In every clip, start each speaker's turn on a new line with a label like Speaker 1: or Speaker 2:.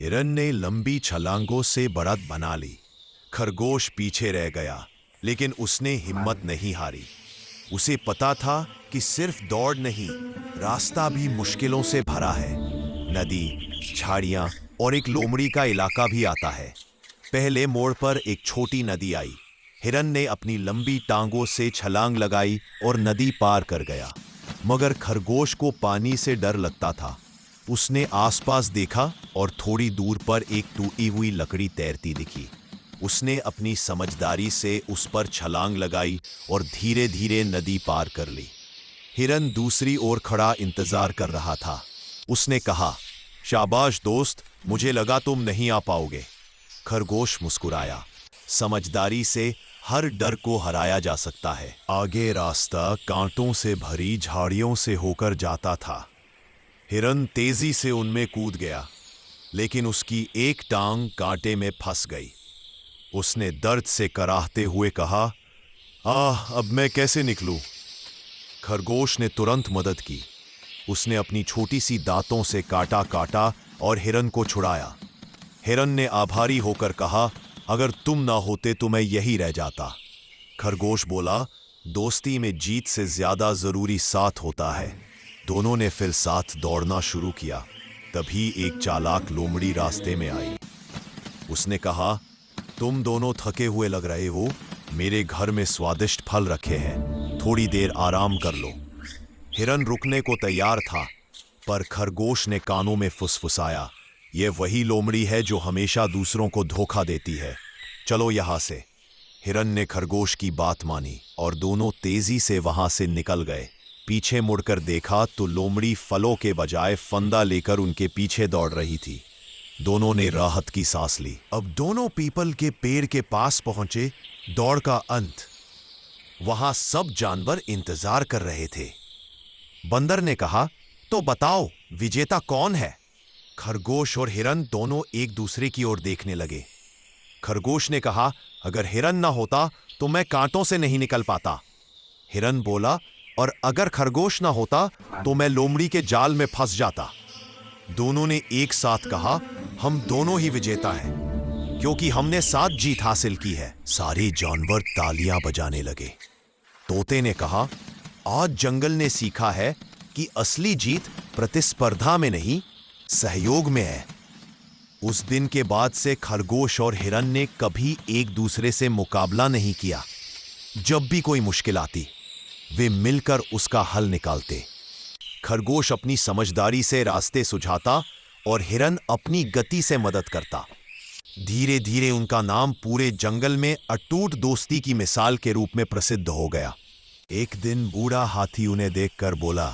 Speaker 1: हिरन ने लंबी छलांगों से बढ़त बना ली। खरगोश पीछे रह गया, लेकिन उसने हिम्मत नहीं हारी। उसे पता था कि सिर्फ दौड़ नहीं, रास्ता भी मुश्किलों से भरा है। नदी, झाड़ियां और एक लोमड़ी का इलाका भी आता है। पहले मोड़ पर एक छोटी नदी आई। हिरन ने अपनी लंबी टांगों से छलांग लगाई और नदी पार कर गया। मगर खरगोश को पानी से डर लगता था। उसने आसपास देखा और थोड़ी दूर पर एक टूटी हुई लकड़ी तैरती दिखी। उसने अपनी समझदारी से उस पर छलांग लगाई और धीरे धीरे नदी पार कर ली। हिरन दूसरी ओर खड़ा इंतजार कर रहा था। उसने कहा, शाबाश दोस्त, मुझे लगा तुम नहीं आ पाओगे। खरगोश मुस्कुराया। समझदारी से हर डर को हराया जा सकता है। आगे रास्ता कांटों से भरी झाड़ियों से होकर जाता था। हिरन तेजी से उनमें कूद गया, लेकिन उसकी एक टांग कांटे में फंस गई। उसने दर्द से कराहते हुए कहा, अब मैं कैसे निकलूं? खरगोश ने तुरंत मदद की। उसने अपनी छोटी सी दांतों से काटा काटा और हिरन को छुड़ाया। हिरन ने आभारी होकर कहा, अगर तुम ना होते तो मैं यही रह जाता। खरगोश बोला, दोस्ती में जीत से ज्यादा जरूरी साथ होता है। दोनों ने फिर साथ दौड़ना शुरू किया। तभी एक चालाक लोमड़ी रास्ते में आई। उसने कहा, तुम दोनों थके हुए लग रहे हो। मेरे घर में स्वादिष्ट फल रखे हैं, थोड़ी देर आराम कर लो। हिरन रुकने को तैयार था, पर खरगोश ने कानों में फुसफुसाया, यह वही लोमड़ी है जो हमेशा दूसरों को धोखा देती है। चलो यहां से। हिरन ने खरगोश की बात मानी और दोनों तेजी से वहां से निकल गए। पीछे मुड़कर देखा तो लोमड़ी फलों के बजाय फंदा लेकर उनके पीछे दौड़ रही थी। दोनों ने राहत की सांस ली। अब दोनों पीपल के पेड़ के पास पहुंचे। दौड़ का अंत। वहां सब जानवर इंतजार कर रहे थे। बंदर ने कहा, तो बताओ विजेता कौन है? खरगोश और हिरन दोनों एक दूसरे की ओर देखने लगे। खरगोश ने कहा, अगर हिरन ना होता तो मैं कांटों से नहीं निकल पाता। हिरन बोला, और अगर खरगोश ना होता तो मैं लोमड़ी के जाल में फंस जाता। दोनों ने एक साथ कहा, हम दोनों ही विजेता हैं, क्योंकि हमने साथ जीत हासिल की है। सारे जानवर तालियां बजाने लगे। तोते ने कहा, आज जंगल ने सीखा है कि असली जीत प्रतिस्पर्धा में नहीं, सहयोग में है। उस दिन के बाद से खरगोश और हिरन ने कभी एक दूसरे से मुकाबला नहीं किया। जब भी कोई मुश्किल आती, वे मिलकर उसका हल निकालते। खरगोश अपनी समझदारी से रास्ते सुझाता और हिरन अपनी गति से मदद करता। धीरे धीरे उनका नाम पूरे जंगल में अटूट दोस्ती की मिसाल के रूप में प्रसिद्ध हो गया। एक दिन बूढ़ा हाथी उन्हें देखकर बोला,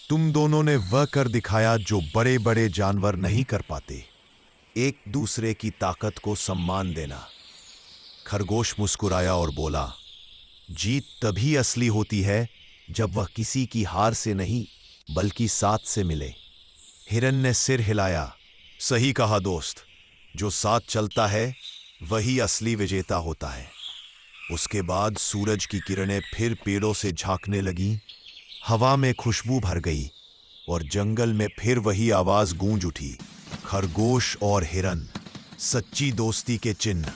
Speaker 1: तुम दोनों ने वह कर दिखाया जो बड़े बड़े जानवर नहीं कर पाते, एक दूसरे की ताकत को सम्मान देना। खरगोश मुस्कुराया और बोला, जीत तभी असली होती है जब वह किसी की हार से नहीं बल्कि साथ से मिले। हिरन ने सिर हिलाया, सही कहा दोस्त, जो साथ चलता है वही असली विजेता होता है। उसके बाद सूरज की किरणें फिर पेड़ों से झांकने लगीं, हवा में खुशबू भर गई और जंगल में फिर वही आवाज गूंज उठी, खरगोश और हिरन, सच्ची दोस्ती के चिन्ह।